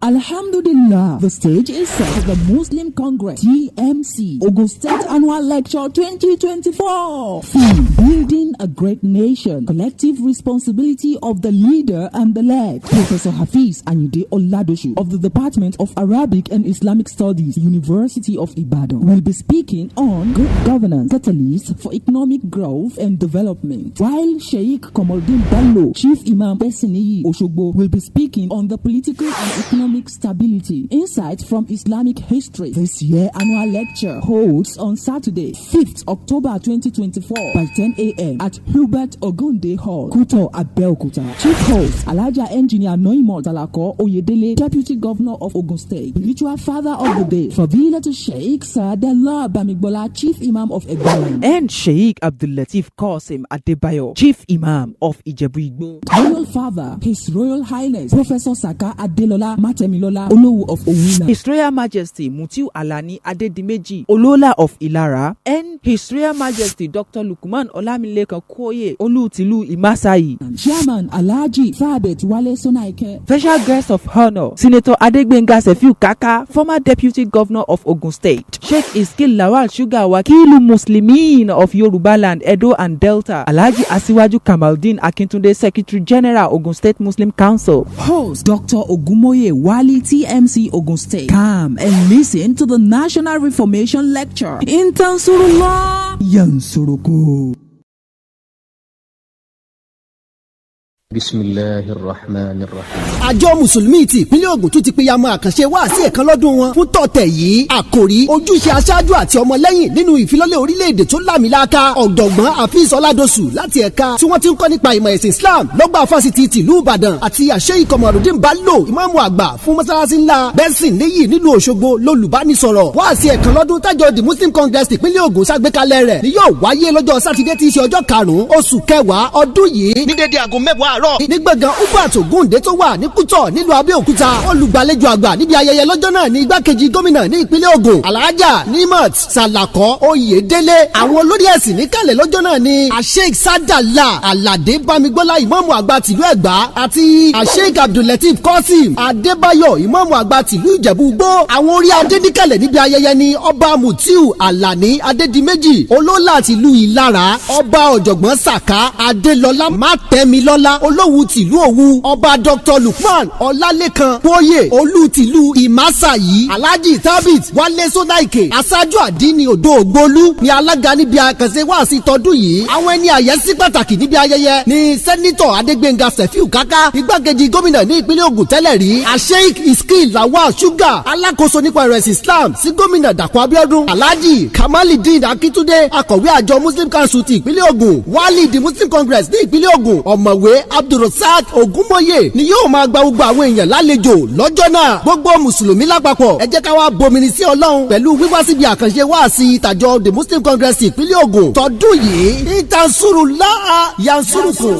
Alhamdulillah, the stage is set for the Muslim Congress TMC Ogun State Annual Lecture 2024. Theme: Building a Great Nation, Collective Responsibility of the Leader and the Led. Professor Hafiz Anyide Oladoshu of the Department of Arabic and Islamic Studies, University of Ibadan, will be speaking on good governance, catalyst for economic growth and development, while Sheikh Komaldin Bello, Chief Imam Besiniyi Oshogbo, will be speaking on the political and economic stability, insights from Islamic history. This year annual lecture holds on Saturday, 5th October 2024 by 10 a.m. at Hubert Ogunde Hall, Kuto, Abeokuta. Chief host, Alhaja Engineer Noimo Talako Oyedele, Deputy Governor of Ogun State. Spiritual Father of the Day, Fadilatu Sheikh Saadallah Bamigbola, Chief Imam of Egbaland. And Sheikh Abdul Latif Qasim Adebayo, Chief Imam of Ijebu-Igbo. Royal Father, His Royal Highness Professor Saka Adelola Matemilola Olowu of Owina. His Royal Majesty Mutiu Alani Adedimeji Olola of Ilara. And His Royal Majesty Dr. Lukman Olamileka Koye Olutilu Imasai. Chairman Alhaji Thabet Wale Sonaike. Special guest of honor, Senator Adegbenga Sefiu Kaka, former Deputy Governor of Ogun State. Sheikh Iskil Lawal Sugar Wakilu Muslimin of Yorubaland, Edo and Delta. Alhaji Asiwaju Kamaldeen Akintunde, Secretary General Ogun State Muslim Council. Host Dr. Ogumoye Wali, TMC Ogun State. Come and listen to the National Reformation Lecture. In Tansurullah Yansuruku. Bismillahirrahmanirrahim. Àjọ Mùsùlùmí ti ìpínlẹ̀ Ògùn tún ti pèyàmọ́ àkànṣe wáàsí ẹ̀kan lọ́dún wọn fún tọ̀tẹ̀ yìí. Àkòrí: ojúṣe aṣáájú àti ọmọlẹ́yìn nínú ìfilọ́lẹ̀ orílẹ̀-èdè tó lámìláaka. Ọ̀jọ̀gbọ́n Hafiz Ọládosù láti ẹ̀ka tí wọ́n ti ń kọ́ nípa ìmọ̀ ẹ̀sìn Islam lọ́gbà fásitì tìlú Ìbàdàn àti Sheikh Komaldeen Bello, ìmáàmù àgbà fún mọ́sálásí ńlá Bẹ́sìn níyì nílùú Òṣogbo lolùbánisọ̀rọ̀. Wáàsí ẹ̀kan lọ́dún tájọ The Muslim Congress ìpínlẹ̀ Ògùn ṣàgbékalẹ̀ rẹ̀ ni yóò wáyé lọ́jọ́ Sátidé tí í ṣe ọjọ́ 5 oṣù kẹwàá ọdún yìí ní dédé aago 10 ní gbọ̀ngàn Hubert Ogunde tó wà ní Kútọ̀ nílùú Abẹ́òkúta. Olùgbàlejò àgbà níbi ayẹyẹ lọ́jọ́ náà ní igbákejì gómìnà ní ìpínlẹ̀ Ògùn Alhaja Nimat Salako Oyedele. Àwọn olórí ẹ̀sìn níkàlẹ̀ lọ́jọ́ náà ní Sheikh Sadala Alade Bamigbola, ìmáàmù àgbà tìlú Ẹ̀gbá, àti Sheikh Abdul Latif Qasim Adebayo, ìmáàmù àgbà tìlú Ìjẹ̀bú-Igbó. Àwọn orí adé níkàlẹ̀ níbi ayẹyẹ ní Ọba Mutiu Alani Adedimeji Olólà tìlú Ìlara, Ọba Ọ̀jọ̀gbọ́n Saka Adelọlá Mátẹ́milọ́lá Olówu tìlú Òwu, Ọba Dr. Lukman Ọlálékan Kóyè Olú tìlú Ìmásáyí, Alhaji Thabit Wálé Sónáìkè, aṣáájú àdínní Odò Ògbólú ní alága níbi àkànṣe wáàsí tọdún yìí. Àwọn ẹni àyẹ́sí pàtàkì níbi ayẹyẹ ní Sẹ́nítọ̀ Adégbénga Sefiu Kaka, igbákejì gómìnà ní ìpínlẹ̀ Ògùn tẹ́lẹ̀ rí, Sheikh Iskil Lawal Sugar, alákòóso nípa ìrẹsì Islam sí gómìnà Dàpọ̀ Abíọ́dún, Alhaji Kamaldeen Akíntúndé, akọ̀wé àjọ Muslim Council ti ìpínlẹ̀ Ògùn, Wali the Muslim Congress ní ìpínlẹ̀ Ògùn, ọ̀mọ̀wé Abdulrasaq Ogunmoye ni yóò máa gba gbogbo àwọn èèyàn lálejò lọ́jọ́ náà. Gbogbo mùsùlùmí lápapọ̀ ẹ jẹ́ ká wá bomirin sí Ọlọ́run pẹ̀lú wíwá síbi àkànṣe wáàsí ìtàjọ The Muslim Congress ìpínlẹ̀ Ògùn tọdún yìí. Intansurullah yansurukum.